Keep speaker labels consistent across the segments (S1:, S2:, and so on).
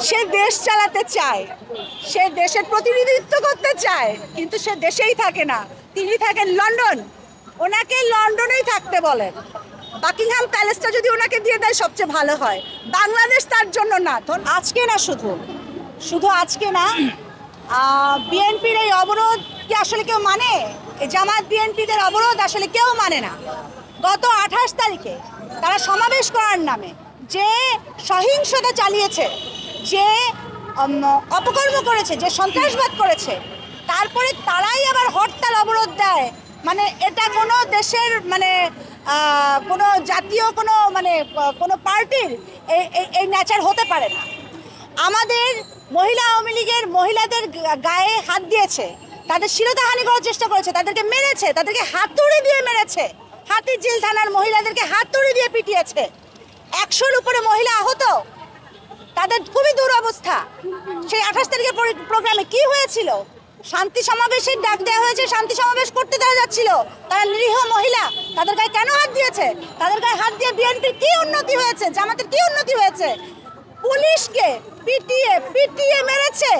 S1: সে দেশ চালাতে চায়, সে দেশের প্রতিনিধিত্ব করতে চায়, কিন্তু সে দেশেই থাকে না। তিনি থাকেন লন্ডন, ওনাকে লন্ডনেই থাকতে বলেন। বাকিংহাম প্যালেসটা যদি ওনাকে দিয়ে দেয় সবচেয়ে ভালো হয়। বাংলাদেশ তার জন্য না। আজকে না, শুধু শুধু আজকে না, বিএনপির এই অবরোধ কি আসলে কেউ মানে? এই জামাত বিএনপিদের অবরোধ আসলে কেউ মানে না। গত 28 তারিখে তারা সমাবেশ করার নামে যে সহিংসতা চালিয়েছে, যে অপকর্ম করেছে, যে সন্ত্রাসবাদ করেছে, তারপরে তারাই আবার হরতাল অবরোধ দেয়। মানে এটা কোনো দেশের কোনো জাতীয় কোনো পার্টির এই নেচার হতে পারে না। আমাদের মহিলা আওয়ামী লীগের মহিলাদের গায়ে হাত দিয়েছে, তাদের শিরোধাহানি করার চেষ্টা করেছে, তাদেরকে মেরেছে, তাদেরকে হাতুড়ি দিয়ে মেরেছে। হাতিঝিল থানার মহিলাদেরকে হাতুড়ি দিয়ে পিটিয়েছে। 100-র উপরে মহিলা আহত, তাদের খুবই দুরবস্থা। সেই 28 তারিখের প্রোগ্রামে কি হয়েছিল? শান্তি সমাবেশের ডাক দেওয়া হয়েছে, শান্তি সমাবেশ করতে তারা যাচ্ছিল, তারা নিরীহ মহিলা, তাদের গায়ে কেন হাত দিয়েছে? তাদের গায়ে হাত দিয়ে বিএনপির কি উন্নতি হয়েছে? জামাতের কি উন্নতি হয়েছে? পুলিশকে পিটিয়ে পিটিয়ে মেরেছে।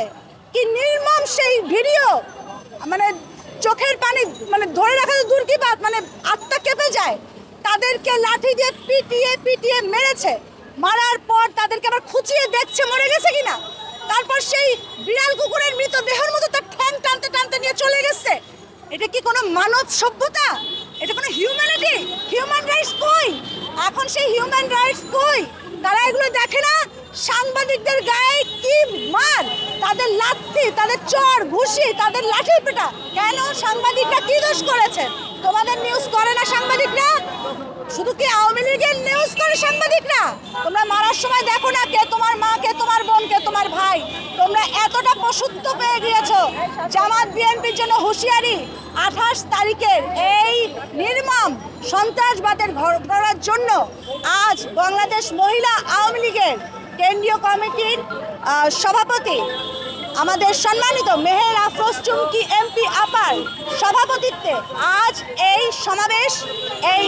S1: কি নির্মম সেই ভিডিও! চোখের পানি ধরে রাখা তো দূর কি বাত, আত্মা কেঁপে যায়। তাদেরকে লাঠি দিয়ে পিটিয়ে পিটিয়ে মেরেছে। মারার পর তাদেরকে আবার খুঁচিয়ে দেখছে মরে গেছে কিনা। তারপর সেই বিড়াল কুকুরের মৃতদেহের মতো তার ঠ্যাং টানতে টানতে নিয়ে চলে গেছে। এটা কি কোনো মানব সভ্যতা? এটা কোনো হিউম্যানিটি? হিউম্যান রাইটস কই? এখন সেই হিউম্যান রাইটস কই? তারা এগুলো দেখে না? সাংবাদিকদের গায়ে কি মার, তাদের লাথি, তাদের চড় ঘুষি, তাদের লাঠি পেটা। কেন? সাংবাদিকরা কি দোষ করেছে? তোমাদের নিউজ করে না সাংবাদিকরা? শুধু কি আওয়ামী লীগের নিউজ করে সাংবাদিকরা? তোমরা মারার সময় দেখো না কে তোমার মা, কে তোমার বোন, কে তোমার ভাই। তোমরা এতটা পশুত্ব পেয়ে গিয়েছো। জামাত বিএনপির জন্য হুঁশিয়ারি, 28 তারিখের এই নির্মম সন্ত্রাসবাদের ঘটনার জন্য আজ বাংলাদেশ মহিলা আওয়ামী লীগের কেন্দ্রীয় কমিটির সভাপতি আমাদের সম্মানিত মেহের আফরোজ চুমকি এমপি আপার সভাপতিত্বে আজ এই সমাবেশ, এই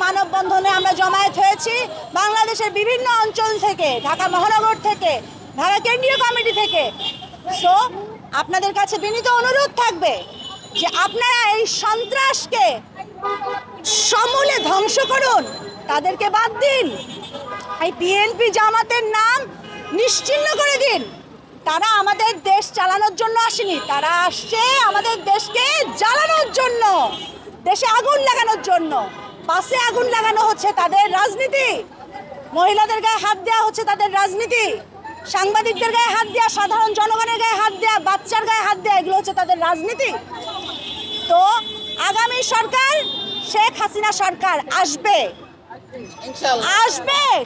S1: মানববন্ধনে আমরা জমায়েত হয়েছি বাংলাদেশের বিভিন্ন অঞ্চল থেকে, ঢাকা মহানগর থেকে, ঢাকা কেন্দ্রীয় কমিটি থেকে। সো আপনাদের কাছে বিনীত অনুরোধ থাকবে যে আপনারা এই সন্ত্রাসকে সমূলে ধ্বংস করুন, তাদেরকে বাদ দিন। এই বিএনপি জামাতের নাম নিশ্চিহ্ন করে দিন। তারা আমাদের দেশ চালানোর জন্য আসেনি, তারা আসছে আমাদের দেশকে জ্বালানোর জন্য, দেশে আগুন লাগানোর জন্য। বাসে আগুন লাগানো হচ্ছে তাদের রাজনীতি, মহিলাদের গায়ে হাত দেওয়া হচ্ছে তাদের রাজনীতি, সাংবাদিকদের গায়ে হাত দেওয়া, সাধারণ জনগণের গায়ে হাত দেওয়া, বাচ্চার গায়ে হাত দেওয়া, এগুলো হচ্ছে তাদের রাজনীতি। তো আগামী সরকার, শেখ হাসিনা সরকার আসবে,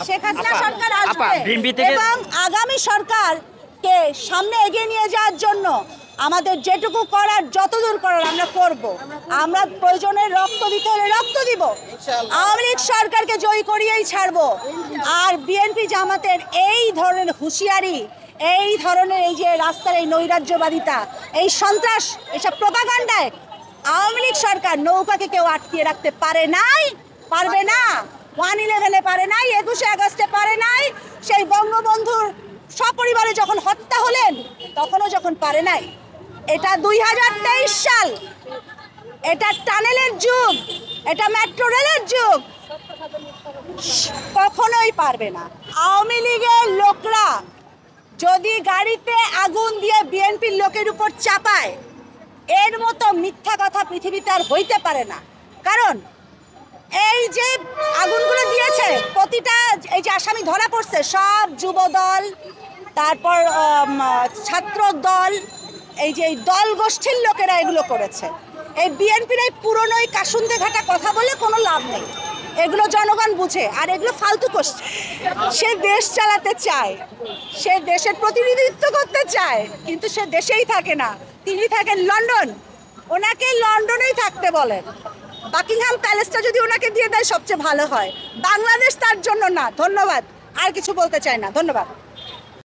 S1: শেখ হাসিনা সরকার আসবে এবং আগামী সরকারকে সামনে এগিয়ে নিয়ে যাওয়ার জন্য আমাদের যেটুকু করার, যতদূর করার আমরা করব। আমরা প্রয়োজনে রক্ত দিতে হলে রক্ত দিব। আওয়ামী লীগ সরকারকে জয়ী করিয়েই ছাড়বো। আর বিএনপি জামাতের এই ধরনের হুঁশিয়ারি, এই ধরনের এই যে রাস্তার এই নৈরাজ্যবাদিতা, এই সন্ত্রাস, এসব প্রোপাগান্ডায় আওয়ামী লীগ সরকার নৌকাকে কেউ আটকিয়ে রাখতে পারে নাই, পারবে না। 1/11-এ পারে নাই, 21শে আগস্টে পারে নাই, সেই বঙ্গবন্ধুর সপরিবারে যখন হত্যা হলেন তখনও যখন পারে নাই। এটা 2023 সাল, এটা টানেলের যুগ, এটা মেট্রো রেলের যুগ, কখনোই পারবে না। আওয়ামী লীগের লোকরা যদি গাড়িতে আগুন দিয়ে বিএনপির লোকের উপর চাপায়, এর মতো মিথ্যা কথা পৃথিবীতে আর হইতে পারে না। কারণ এই যে আগুনগুলো দিয়েছে, প্রতিটা এই যে আসামি ধরা পড়ছে, সব যুব দল, তারপর ছাত্র দল, এই যে দল গোষ্ঠীর লোকেরা এগুলো করেছে। এই বিএনপির এই পুরনো এই কাসুন্দে ঘাটা কথা বলে কোনো লাভ নেই, এগুলো জনগণ বুঝে। আর এগুলো ফালতু কোশ্চেন। সে দেশ চালাতে চায়, সে দেশের প্রতিনিধিত্ব করতে চায়, কিন্তু সে দেশেই থাকে না। তিনি থাকেন লন্ডন, ওনাকে লন্ডনেই থাকতে বলেন। বাকিংহাম প্যালেসটা যদি ওনাকে দিয়ে দেয় সবচেয়ে ভালো হয়। বাংলাদেশ তার জন্য না। ধন্যবাদ, আর কিছু বলতে চাই না। ধন্যবাদ।